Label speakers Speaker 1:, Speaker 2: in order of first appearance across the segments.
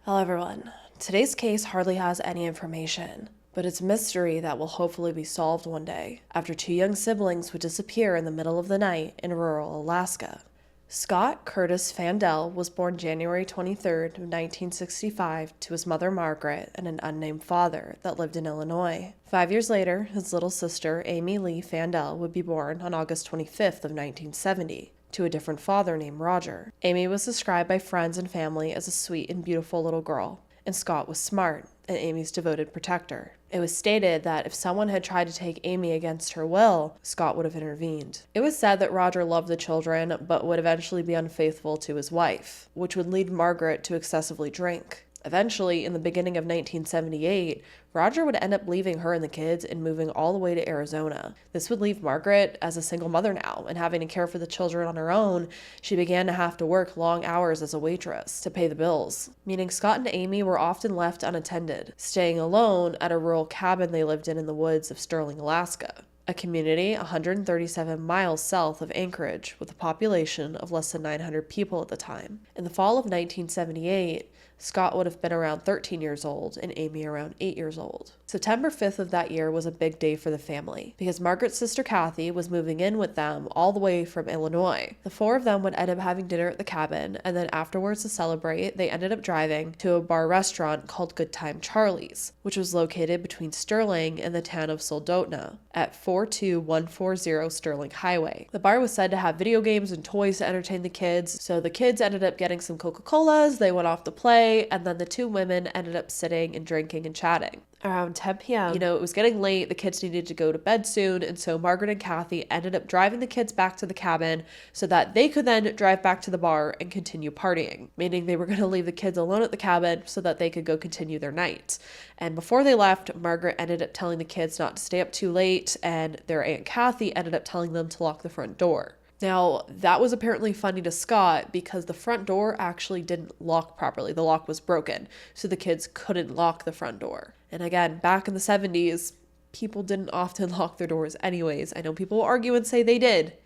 Speaker 1: Hello everyone. Today's case hardly has any information, but it's a mystery that will hopefully be solved one day after two young siblings would disappear in the middle of the night in rural Alaska. Scott Curtis Fandel was born January 23rd, 1965 to his mother Margaret and an unnamed father that lived in Illinois. 5 years later, his little sister Amy Lee Fandel would be born on August 25th of 1970. To a different father named Roger. Amy was described by friends and family as a sweet and beautiful little girl, and Scott was smart and Amy's devoted protector. It was stated that if someone had tried to take Amy against her will, Scott would have intervened. It was said that Roger loved the children, but would eventually be unfaithful to his wife, which would lead Margaret to excessively drink. Eventually, in the beginning of 1978, Roger would end up leaving her and the kids and moving all the way to Arizona. This would leave Margaret as a single mother now, and having to care for the children on her own, she began to have to work long hours as a waitress to pay the bills, meaning Scott and Amy were often left unattended, staying alone at a rural cabin they lived in the woods of Sterling, Alaska, a community 137 miles south of Anchorage with a population of less than 900 people at the time. In the fall of 1978, Scott would have been around 13 years old and Amy around 8 years old. September 5th of that year was a big day for the family because Margaret's sister Kathy was moving in with them all the way from Illinois. The four of them would end up having dinner at the cabin, and then afterwards to celebrate, they ended up driving to a bar restaurant called Good Time Charlie's, which was located between Sterling and the town of Soldotna at 42140 Sterling Highway. The bar was said to have video games and toys to entertain the kids, so the kids ended up getting some Coca-Colas, they went off to play, and then the two women ended up sitting and drinking and chatting. Around 10 p.m., it was getting late, the kids needed to go to bed soon, and so Margaret and Kathy ended up driving the kids back to the cabin so that they could then drive back to the bar and continue partying, meaning they were going to leave the kids alone at the cabin so that they could go continue their night. And before they left, Margaret ended up telling the kids not to stay up too late, and their Aunt Kathy ended up telling them to lock the front door. Now, that was apparently funny to Scott because the front door actually didn't lock properly. The lock was broken, so the kids couldn't lock the front door. And again, back in the 70s, people didn't often lock their doors anyways. I know people will argue and say they did,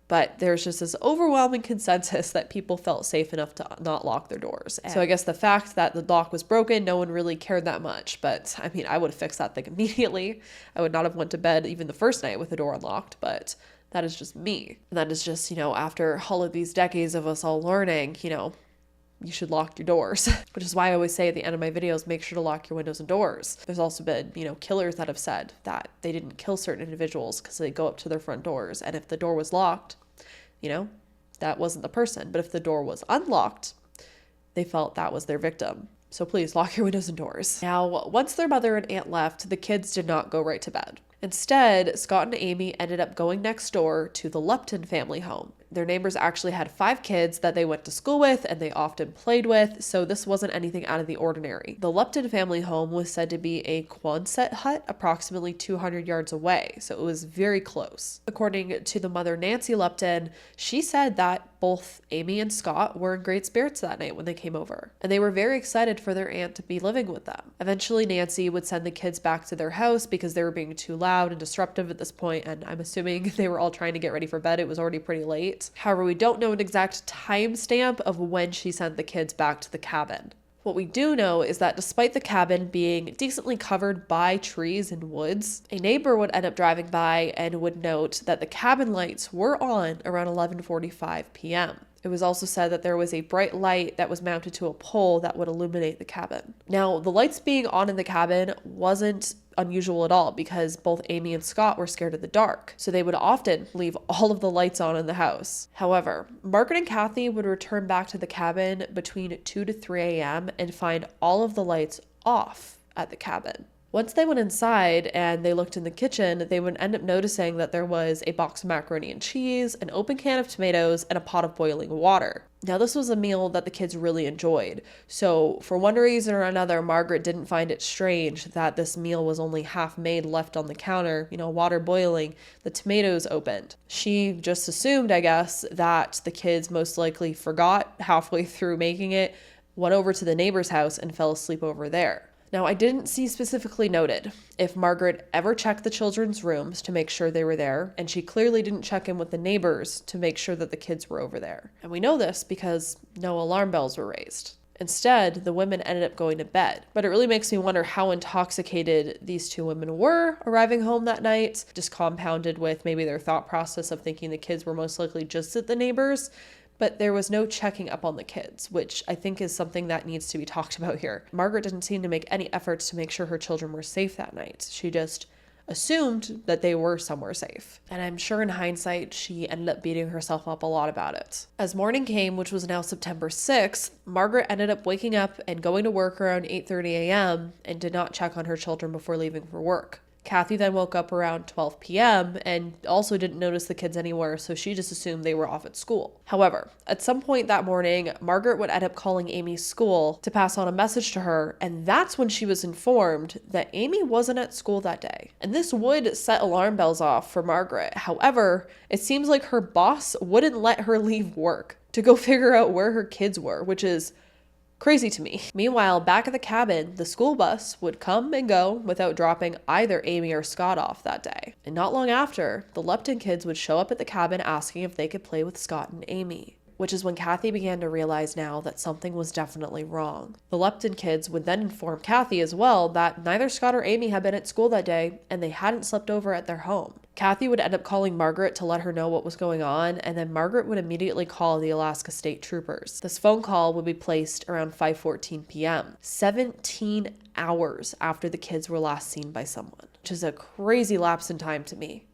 Speaker 1: but there's just this overwhelming consensus that people felt safe enough to not lock their doors. So I guess the fact that the lock was broken, no one really cared that much. But I mean, I would have fixed that thing immediately. I would not have went to bed even the first night with the door unlocked, but that is just me. And that is just, after all of these decades of us all learning, you should lock your doors, which is why I always say at the end of my videos, make sure to lock your windows and doors. There's also been, killers that have said that they didn't kill certain individuals because they go up to their front doors. And if the door was locked, that wasn't the person. But if the door was unlocked, they felt that was their victim. So please lock your windows and doors. Now, once their mother and aunt left, the kids did not go right to bed. Instead, Scott and Amy ended up going next door to the Lupton family home. Their neighbors actually had 5 kids that they went to school with and they often played with, so this wasn't anything out of the ordinary. The Lupton family home was said to be a Quonset hut approximately 200 yards away, so it was very close. According to the mother, Nancy Lupton, she said that both Amy and Scott were in great spirits that night when they came over, and they were very excited for their aunt to be living with them. Eventually, Nancy would send the kids back to their house because they were being too loud and disruptive at this point, and I'm assuming they were all trying to get ready for bed. It was already pretty late. However, we don't know an exact timestamp of when she sent the kids back to the cabin. What we do know is that despite the cabin being decently covered by trees and woods, a neighbor would end up driving by and would note that the cabin lights were on around 11:45 p.m. It was also said that there was a bright light that was mounted to a pole that would illuminate the cabin. Now, the lights being on in the cabin wasn't unusual at all because both Amy and Scott were scared of the dark, so they would often leave all of the lights on in the house. However, Margaret and Kathy would return back to the cabin between 2 to 3 a.m. and find all of the lights off at the cabin. Once they went inside and they looked in the kitchen, they would end up noticing that there was a box of macaroni and cheese, an open can of tomatoes, and a pot of boiling water. Now, this was a meal that the kids really enjoyed. So for one reason or another, Margaret didn't find it strange that this meal was only half made, left on the counter, water boiling, the tomatoes opened. She just assumed, I guess, that the kids most likely forgot halfway through making it, went over to the neighbor's house, and fell asleep over there. Now, I didn't see specifically noted if Margaret ever checked the children's rooms to make sure they were there, and she clearly didn't check in with the neighbors to make sure that the kids were over there. And we know this because no alarm bells were raised. Instead, the women ended up going to bed. But it really makes me wonder how intoxicated these two women were arriving home that night, just compounded with maybe their thought process of thinking the kids were most likely just at the neighbors. But there was no checking up on the kids, which I think is something that needs to be talked about here. Margaret didn't seem to make any efforts to make sure her children were safe that night. She just assumed that they were somewhere safe. And I'm sure in hindsight, she ended up beating herself up a lot about it. As morning came, which was now September 6th, Margaret ended up waking up and going to work around 8:30 a.m. and did not check on her children before leaving for work. Kathy then woke up around 12 p.m. and also didn't notice the kids anywhere, so she just assumed they were off at school. However, at some point that morning, Margaret would end up calling Amy's school to pass on a message to her, and that's when she was informed that Amy wasn't at school that day. And this would set alarm bells off for Margaret. However, it seems like her boss wouldn't let her leave work to go figure out where her kids were, which is crazy to me. Meanwhile, back at the cabin, the school bus would come and go without dropping either Amy or Scott off that day. And not long after, the Lupton kids would show up at the cabin asking if they could play with Scott and Amy, which is when Kathy began to realize now that something was definitely wrong. The Lupton kids would then inform Kathy as well that neither Scott or Amy had been at school that day and they hadn't slept over at their home. Kathy would end up calling Margaret to let her know what was going on, and then Margaret would immediately call the Alaska State Troopers. This phone call would be placed around 5:14 p.m., 17 hours after the kids were last seen by someone, which is a crazy lapse in time to me,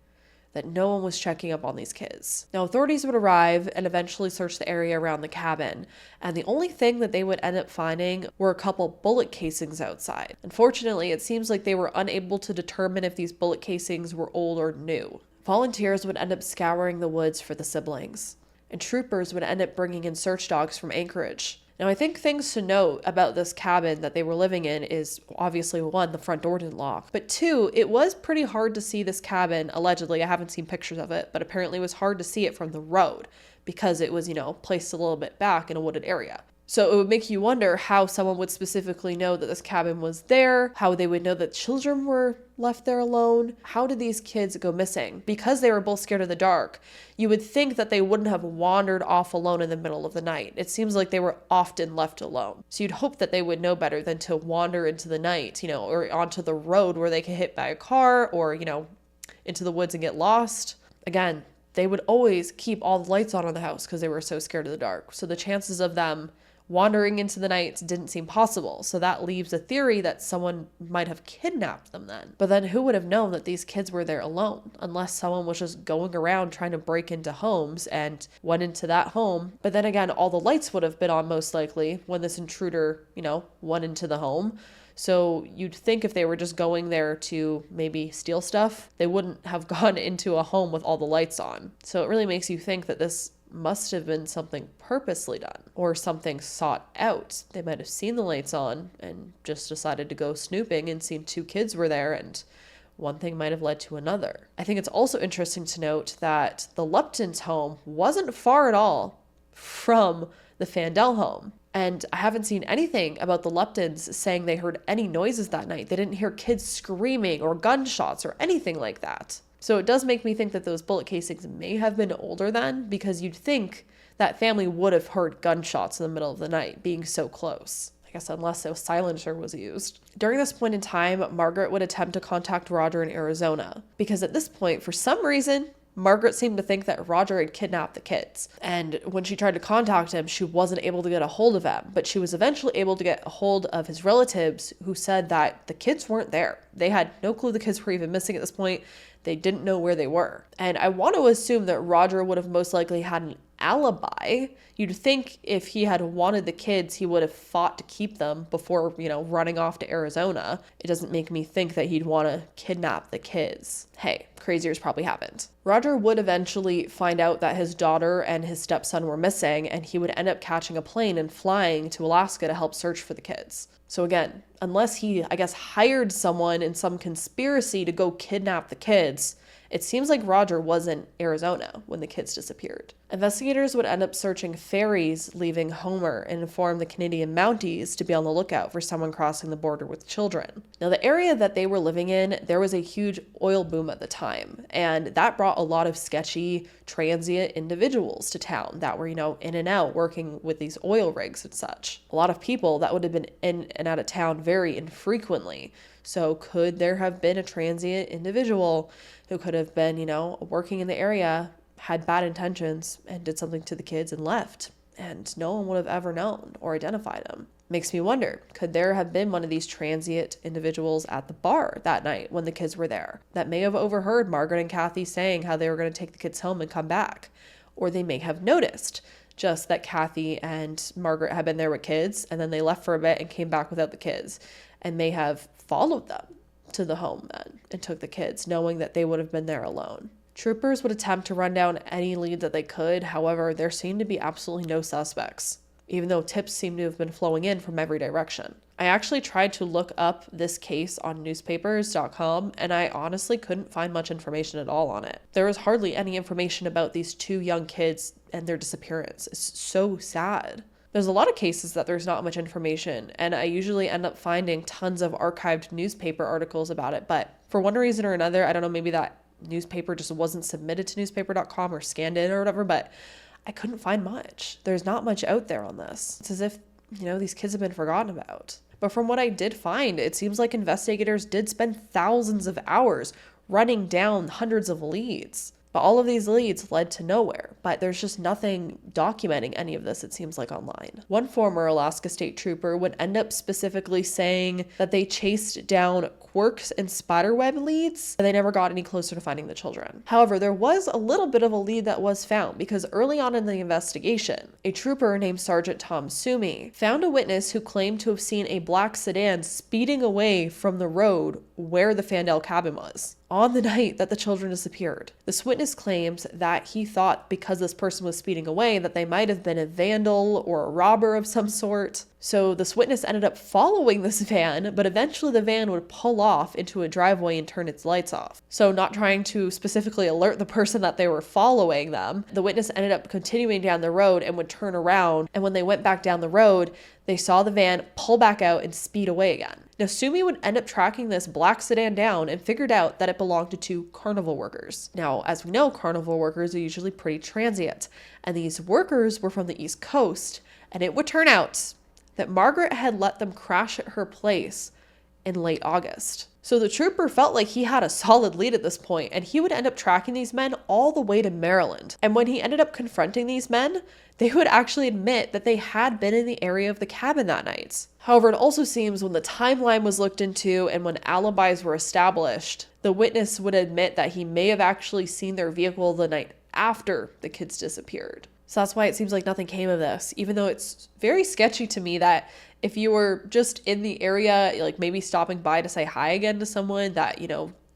Speaker 1: that no one was checking up on these kids. Now, authorities would arrive and eventually search the area around the cabin, and the only thing that they would end up finding were a couple bullet casings outside. Unfortunately, it seems like they were unable to determine if these bullet casings were old or new. Volunteers would end up scouring the woods for the siblings, and troopers would end up bringing in search dogs from Anchorage. Now, I think things to note about this cabin that they were living in is obviously, one, the front door didn't lock, but two, it was pretty hard to see this cabin, allegedly. I haven't seen pictures of it, but apparently it was hard to see it from the road because it was, placed a little bit back in a wooded area. So it would make you wonder how someone would specifically know that this cabin was there, how they would know that children were left there alone. How did these kids go missing? Because they were both scared of the dark, you would think that they wouldn't have wandered off alone in the middle of the night. It seems like they were often left alone. So you'd hope that they would know better than to wander into the night, or onto the road where they could hit by a car or, into the woods and get lost. Again, they would always keep all the lights on in the house because they were so scared of the dark. So the chances of them wandering into the night didn't seem possible, so that leaves a theory that someone might have kidnapped them then. But then who would have known that these kids were there alone, unless someone was just going around trying to break into homes and went into that home. But then again, all the lights would have been on most likely when this intruder, went into the home. So you'd think if they were just going there to maybe steal stuff, they wouldn't have gone into a home with all the lights on. So it really makes you think that this must have been something purposely done or something sought out. They might have seen the lights on and just decided to go snooping and seen two kids were there, and one thing might have led to another. I think it's also interesting to note that the Lupton's home wasn't far at all from the Fandel home. And I haven't seen anything about the Luptons saying they heard any noises that night. They didn't hear kids screaming or gunshots or anything like that. So it does make me think that those bullet casings may have been older then, because you'd think that family would have heard gunshots in the middle of the night being so close. I guess unless a silencer was used. During this point in time, Margaret would attempt to contact Roger in Arizona, because at this point, for some reason, Margaret seemed to think that Roger had kidnapped the kids. And when she tried to contact him, she wasn't able to get a hold of him, but she was eventually able to get a hold of his relatives, who said that the kids weren't there. They had no clue the kids were even missing at this point. They didn't know where they were. And I want to assume that Roger would have most likely had an alibi. You'd think if he had wanted the kids, he would have fought to keep them before, running off to Arizona. It doesn't make me think that he'd want to kidnap the kids. Hey, crazier's probably happened. Roger would eventually find out that his daughter and his stepson were missing, and he would end up catching a plane and flying to Alaska to help search for the kids. So again, unless he, hired someone in some conspiracy to go kidnap the kids, it seems like Roger was in Arizona when the kids disappeared. Investigators would end up searching ferries leaving Homer and inform the Canadian Mounties to be on the lookout for someone crossing the border with children. Now, the area that they were living in, there was a huge oil boom at the time, and that brought a lot of sketchy, transient individuals to town that were, in and out working with these oil rigs and such. A lot of people that would have been in and out of town very infrequently. So could there have been a transient individual who could have been, working in the area, had bad intentions, and did something to the kids and left, and no one would have ever known or identified him? Makes me wonder, could there have been one of these transient individuals at the bar that night when the kids were there that may have overheard Margaret and Kathy saying how they were going to take the kids home and come back? Or they may have noticed just that Kathy and Margaret had been there with kids, and then they left for a bit and came back without the kids, and may have followed them to the home then and took the kids, knowing that they would have been there alone. Troopers would attempt to run down any lead that they could. However, there seemed to be absolutely no suspects, even though tips seemed to have been flowing in from every direction. I actually tried to look up this case on newspapers.com, and I honestly couldn't find much information at all on it. There was hardly any information about these two young kids and their disappearance. It's so sad. There's a lot of cases that there's not much information, and I usually end up finding tons of archived newspaper articles about it, but for one reason or another, I don't know, maybe that newspaper just wasn't submitted to newspaper.com or scanned in or whatever, but I couldn't find much. There's not much out there on this. It's as if, these kids have been forgotten about. But from what I did find, it seems like investigators did spend thousands of hours running down hundreds of leads. But all of these leads led to nowhere. But there's just nothing documenting any of this, it seems like, online. One former Alaska State Trooper would end up specifically saying that they chased down quirks and spiderweb leads, and they never got any closer to finding the children. However, there was a little bit of a lead that was found, because early on in the investigation, a trooper named Sergeant Tom Sumi found a witness who claimed to have seen a black sedan speeding away from the road where the Fandel cabin was on the night that the children disappeared. This witness claims that he thought because this person was speeding away that they might have been a vandal or a robber of some sort. So this witness ended up following this van, but eventually the van would pull off into a driveway and turn its lights off. So not trying to specifically alert the person that they were following them, the witness ended up continuing down the road and would turn around. And when they went back down the road, they saw the van pull back out and speed away again. Now, Sumi would end up tracking this black sedan down and figured out that it belonged to two carnival workers. Now, as we know, carnival workers are usually pretty transient, and these workers were from the East Coast, and it would turn out that Margaret had let them crash at her place in late August. So the trooper felt like he had a solid lead at this point, and he would end up tracking these men all the way to Maryland. And when he ended up confronting these men, they would actually admit that they had been in the area of the cabin that night. However, it also seems when the timeline was looked into and when alibis were established, the witness would admit that he may have actually seen their vehicle the night after the kids disappeared. So that's why it seems like nothing came of this, even though it's very sketchy to me that if you were just in the area, like maybe stopping by to say hi again to someone that,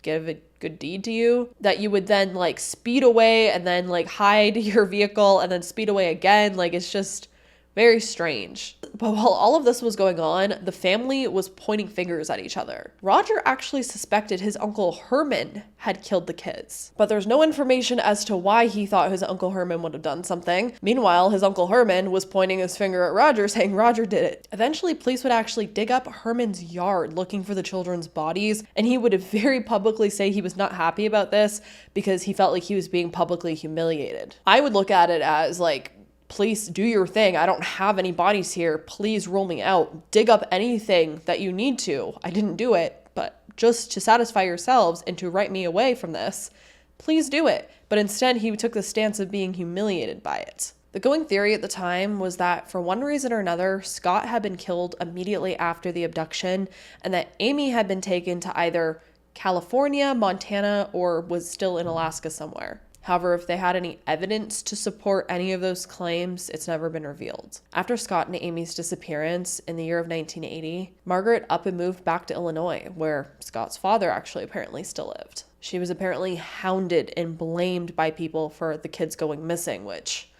Speaker 1: give a good deed to you, that you would then like speed away and then like hide your vehicle and then speed away again. Like, it's just very strange. But while all of this was going on, the family was pointing fingers at each other. Roger actually suspected his Uncle Herman had killed the kids, but there's no information as to why he thought his Uncle Herman would have done something. Meanwhile, his Uncle Herman was pointing his finger at Roger, saying Roger did it. Eventually, police would actually dig up Herman's yard looking for the children's bodies, and he would very publicly say he was not happy about this because he felt like he was being publicly humiliated. I would look at it as like, police, do your thing. I don't have any bodies here. Please rule me out. Dig up anything that you need to. I didn't do it, but just to satisfy yourselves and to write me away from this, please do it. But instead, he took the stance of being humiliated by it. The going theory at the time was that for one reason or another, Scott had been killed immediately after the abduction, and that Amy had been taken to either California, Montana, or was still in Alaska somewhere. However, if they had any evidence to support any of those claims, it's never been revealed. After Scott and Amy's disappearance in the year of 1980, Margaret up and moved back to Illinois, where Scott's father actually apparently still lived. She was apparently hounded and blamed by people for the kids going missing, which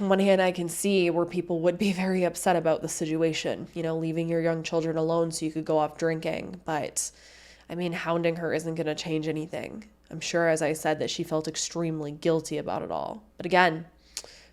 Speaker 1: on one hand I can see where people would be very upset about the situation, leaving your young children alone so you could go off drinking. But I mean, hounding her isn't going to change anything. I'm sure, as I said, that she felt extremely guilty about it all. But again,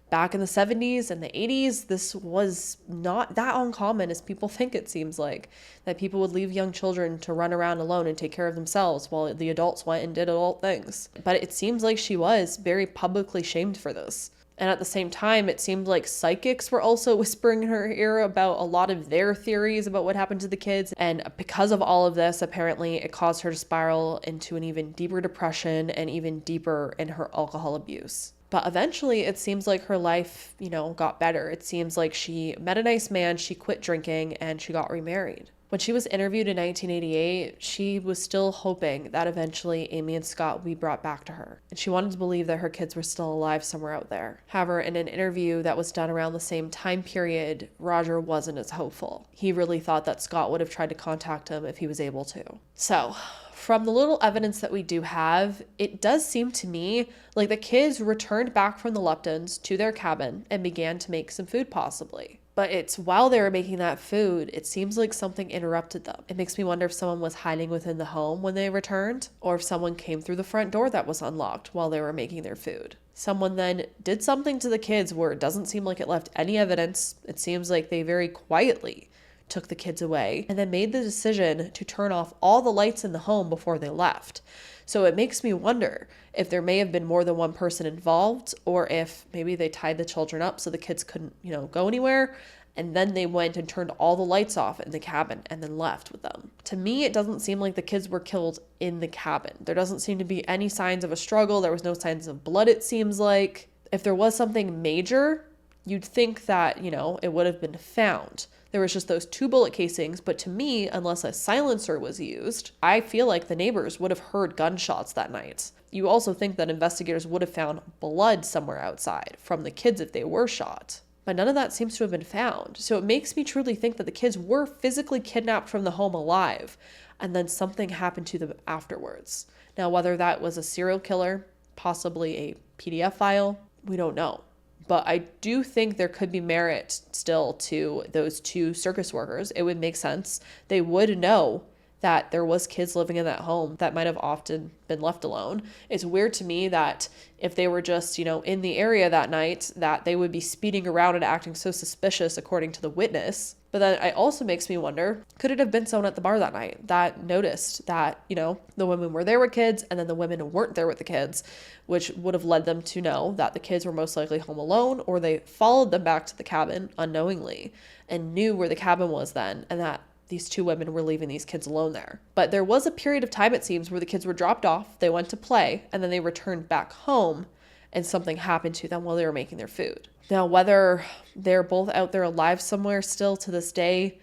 Speaker 1: back in the 70s and the 80s, this was not that uncommon as people think it seems like, that people would leave young children to run around alone and take care of themselves while the adults went and did adult things. But it seems like she was very publicly shamed for this. And at the same time, it seemed like psychics were also whispering in her ear about a lot of their theories about what happened to the kids. And because of all of this, apparently it caused her to spiral into an even deeper depression and even deeper in her alcohol abuse. But eventually it seems like her life, got better. It seems like she met a nice man, she quit drinking, and she got remarried. When she was interviewed in 1988, she was still hoping that eventually Amy and Scott would be brought back to her. And she wanted to believe that her kids were still alive somewhere out there. However, in an interview that was done around the same time period, Roger wasn't as hopeful. He really thought that Scott would have tried to contact him if he was able to. So, from the little evidence that we do have, it does seem to me like the kids returned back from the Luptons to their cabin and began to make some food possibly. But it's while they were making that food, it seems like something interrupted them. It makes me wonder if someone was hiding within the home when they returned, or if someone came through the front door that was unlocked while they were making their food. Someone then did something to the kids where it doesn't seem like it left any evidence. It seems like they very quietly took the kids away and then made the decision to turn off all the lights in the home before they left. So it makes me wonder if there may have been more than one person involved, or if maybe they tied the children up so the kids couldn't, go anywhere. And then they went and turned all the lights off in the cabin and then left with them. To me, it doesn't seem like the kids were killed in the cabin. There doesn't seem to be any signs of a struggle. There was no signs of blood, it seems like. If there was something major, you'd think that, it would have been found. There was just those 2 bullet casings, but to me, unless a silencer was used, I feel like the neighbors would have heard gunshots that night. You also think that investigators would have found blood somewhere outside from the kids if they were shot. But none of that seems to have been found. So it makes me truly think that the kids were physically kidnapped from the home alive, and then something happened to them afterwards. Now, whether that was a serial killer, possibly a PDF file, we don't know. But I do think there could be merit still to those 2 circus workers. It would make sense. They would know that there was kids living in that home that might have often been left alone. It's weird to me that if they were just, in the area that night, that they would be speeding around and acting so suspicious according to the witness. But then it also makes me wonder, could it have been someone at the bar that night that noticed that, the women were there with kids and then the women weren't there with the kids, which would have led them to know that the kids were most likely home alone, or they followed them back to the cabin unknowingly and knew where the cabin was then, and that these 2 women were leaving these kids alone there. But there was a period of time, it seems, where the kids were dropped off, they went to play, and then they returned back home and something happened to them while they were making their food. Now, whether they're both out there alive somewhere still to this day,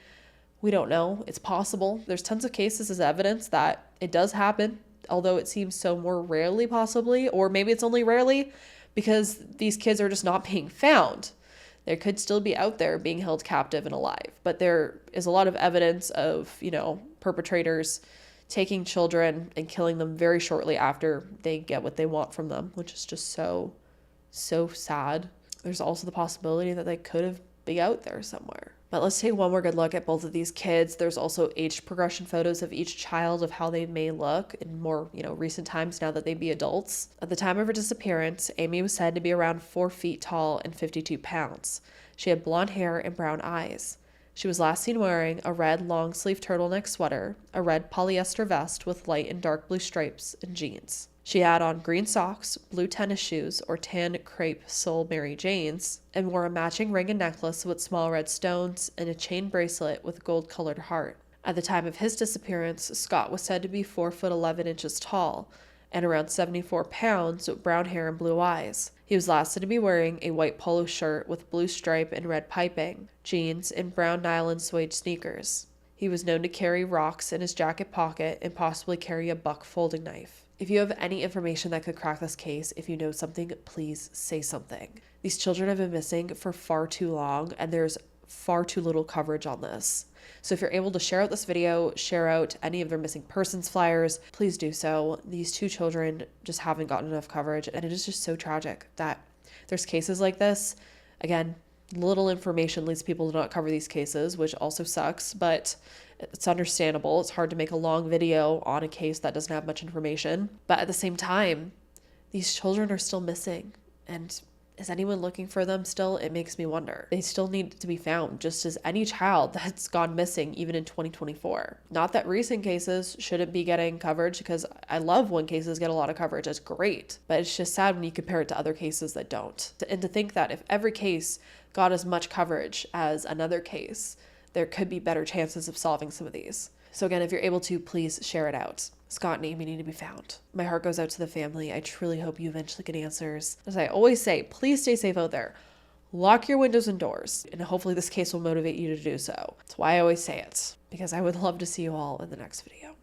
Speaker 1: we don't know. It's possible. There's tons of cases as evidence that it does happen, although it seems so more rarely possibly, or maybe it's only rarely because these kids are just not being found. They could still be out there being held captive and alive. But there is a lot of evidence of, perpetrators taking children and killing them very shortly after they get what they want from them, which is just so sad. There's also the possibility that they could have been out there somewhere. But let's take one more good look at both of these kids. There's also age progression photos of each child of how they may look in more, recent times now that they'd be adults. At the time of her disappearance, Amy was said to be around 4 feet tall and 52 pounds. She had blonde hair and brown eyes. She was last seen wearing a red long-sleeve turtleneck sweater, a red polyester vest with light and dark blue stripes, and jeans. She had on green socks, blue tennis shoes, or tan crepe sole Mary Janes, and wore a matching ring and necklace with small red stones and a chain bracelet with a gold-colored heart. At the time of his disappearance, Scott was said to be 4 foot 11 inches tall and around 74 pounds with brown hair and blue eyes. He was last said to be wearing a white polo shirt with blue stripe and red piping, jeans, and brown nylon suede sneakers. He was known to carry rocks in his jacket pocket and possibly carry a buck folding knife. If you have any information that could crack this case, if you know something, please say something. These children have been missing for far too long, and there's far too little coverage on this. So if you're able to share out this video, share out any of their missing persons flyers, please do so. These 2 children just haven't gotten enough coverage, and it is just so tragic that there's cases like this. Again, Little information leads people to not cover these cases, which also sucks, but it's understandable. It's hard to make a long video on a case that doesn't have much information. But at the same time, these children are still missing. And is anyone looking for them still? It makes me wonder. They still need to be found, just as any child that's gone missing, even in 2024. Not that recent cases shouldn't be getting coverage, because I love when cases get a lot of coverage. It's great. But it's just sad when you compare it to other cases that don't. And to think that if every case got as much coverage as another case, there could be better chances of solving some of these. So again, if you're able to, please share it out. Scott and Amy need to be found. My heart goes out to the family. I truly hope you eventually get answers. As I always say, please stay safe out there. Lock your windows and doors, and hopefully this case will motivate you to do so. That's why I always say it, because I would love to see you all in the next video.